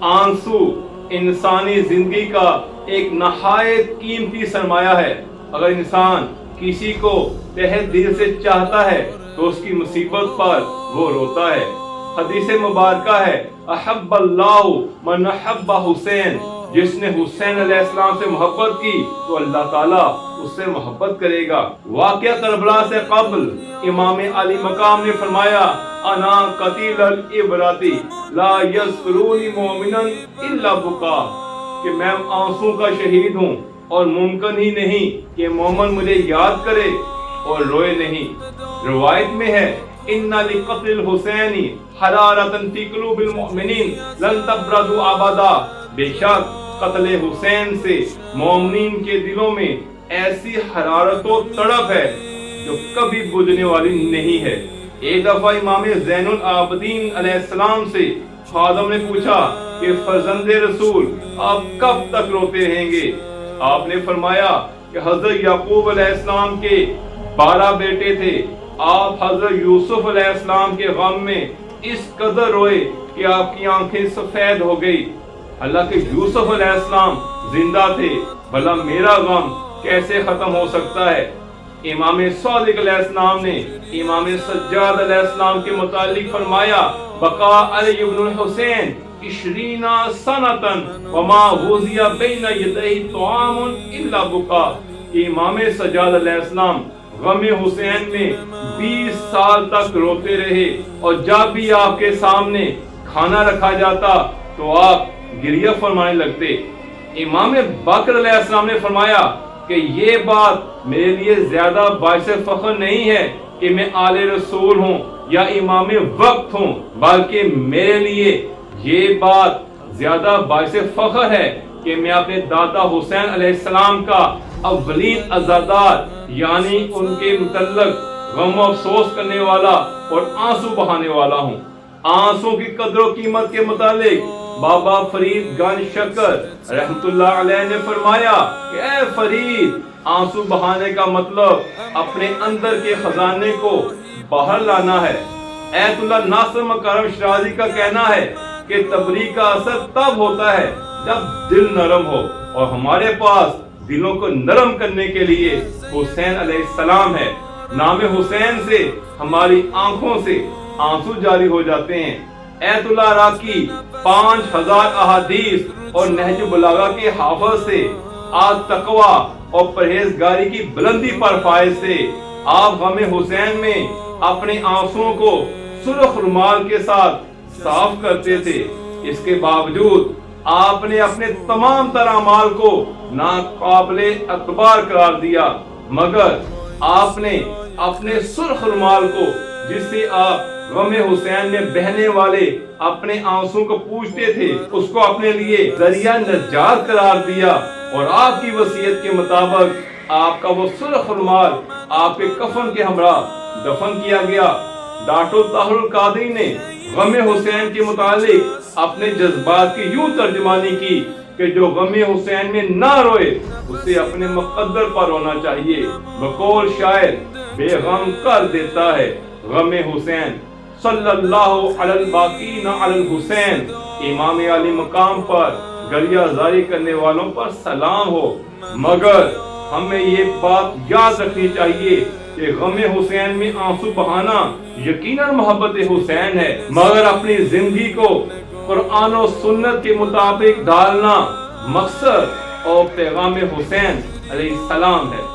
आंसू इंसानी जिंदगी का एक नहायत कीमती सरमाया है। अगर इंसान किसी को तहे दिल से चाहता है तो उसकी मुसीबत पर वो रोता है। हदीस मुबारका है, अहब्बल्लाहु मन अहब्बा हुसैन, जिसने हुसैन अलैहिस्सलाम से मोहब्बत की तो अल्लाह ताला उससे मोहब्बत करेगा। वाक़या करबला से कब्ल इमाम अली मकाम ने फरमाया, अना कतील अल इबराती ला यज़कुरूनी मोमिनन इल्ला बुका, कि मैं आंसू का शहीद हूँ और मुमकिन ही नहीं कि मोमिन मुझे याद करे और रोए नहीं। रिवायत में है, इन्ना लिक़त्लिल हुसैनी हरारतन फी क़ुलूबिल मुमिनीन लन तबरदु अबदा, बेशक कत्ल हुसैन से मोमिनीन के दिलों में ऐसी हरारत और तड़प है जो कभी बुझने वाली नहीं है। एक दफा इमाम ज़ैनुल आबिदीन अलैहिस्सलाम से खादम ने पूछा कि फर्जंदे रसूल आप कब तक रोते रहेंगे? आपने फरमाया कि हजरत याकूब अलैहिस्सलाम के 12 बेटे थे। आप हजरत यूसुफ अलैहिस्सलाम के गम में इस कदर रोए कि आपकी आंखें सफेद हो गई। हालांकि यूसुफ अलैहिस्सलाम जिंदा थे, भला मेरा गम कैसे खत्म हो सकता है? इमाम सादिक अलैहिस्सलाम ने इमाम सज्जाद अलैहिस्सलाम के मुतालिक फरमाया, बका अली इब्नुल हुसैन 20 सनतन वमा वुज़िया बैन यदैहि तुआमुन इल्ला बुका। इमाम सज्जाद अलैहिस्सलाम गम हुसैन में 20 साल तक रोते रहे और जब भी आपके सामने खाना रखा जाता तो आप गिरिया फरमाने लगते। इमाम बकर अलैहिस्सलाम ने फरमाया कि ये बात मेरे लिए ज्यादा बाइसे फख्र नहीं है कि मैं आले रसूल हूँ या इमाम वक्त हूँ, बल्कि मेरे लिए ये बात ज्यादा बाइसे फख्र है कि मैं अपने दादा हुसैन अलैहिस्सलाम का अव्वलीन अज़ादार यानी उनके मुतल्लक गम अफसोस करने वाला और आंसू बहाने वाला हूँ। आंसू की कदर कीमत के मुतालिक बाबा फरीद गंज शक्कर रहमतुल्लाह अलैह ने फरमाया कि ऐ फरीद, आंसू बहाने का मतलब अपने अंदर के खजाने को बाहर लाना है। ऐतुल्लाह नासिर मकरम शिराजी का कहना है कि तबलीग का असर तब होता है जब दिल नरम हो, और हमारे पास दिलों को नरम करने के लिए हुसैन अलैहिस्सलाम है। नाम हुसैन से हमारी आंखों से आंसू जारी हो जाते हैं। ऐतुल्लाह राकी 5000 अहादीस और नहज बलागा के हाफिज से आज तकवा और परहेजगारी की बुलंदी पर फायज से आप गम हुसैन में अपने आंसुओं को सुर्ख रुमाल के साथ साफ करते थे। इसके बावजूद आपने अपने तमाम तरह अमाल को नाकाबिले अतबार करार दिया, मगर आपने अपने सुर्ख रुमाल को, जिससे आप गम हुसैन में बहने वाले अपने आंसू को पूछते थे, उसको अपने लिए जरिया नजात करार दिया और आपकी वसीयत के मुताबिक आपका वो सुर्ख रुमाल आपके कफन के हमरा दफन किया गया। डॉक्टर ताहिरुल कादरी ने गम हुसैन के मुतालिक अपने जज्बात की यूं तर्जुमानी की कि जो गम हुसैन में ना रोए उसे अपने मुकद्दर पर रोना चाहिए। बकौल शायर बेगम कर देता है गम हुसैन, सल्लल्लाहु अलल बाकीन अलल हुसैन। इमाम अली मकाम पर गरिया जारी करने वालों पर सलाम हो, मगर हमें ये बात याद रखनी चाहिए कि गम हुसैन में आंसू बहाना यकीनन मोहब्बत हुसैन है, मगर अपनी जिंदगी को कुरान और सुन्नत के मुताबिक डालना मकसद और पैगाम हुसैन अलैहिस्सलाम है।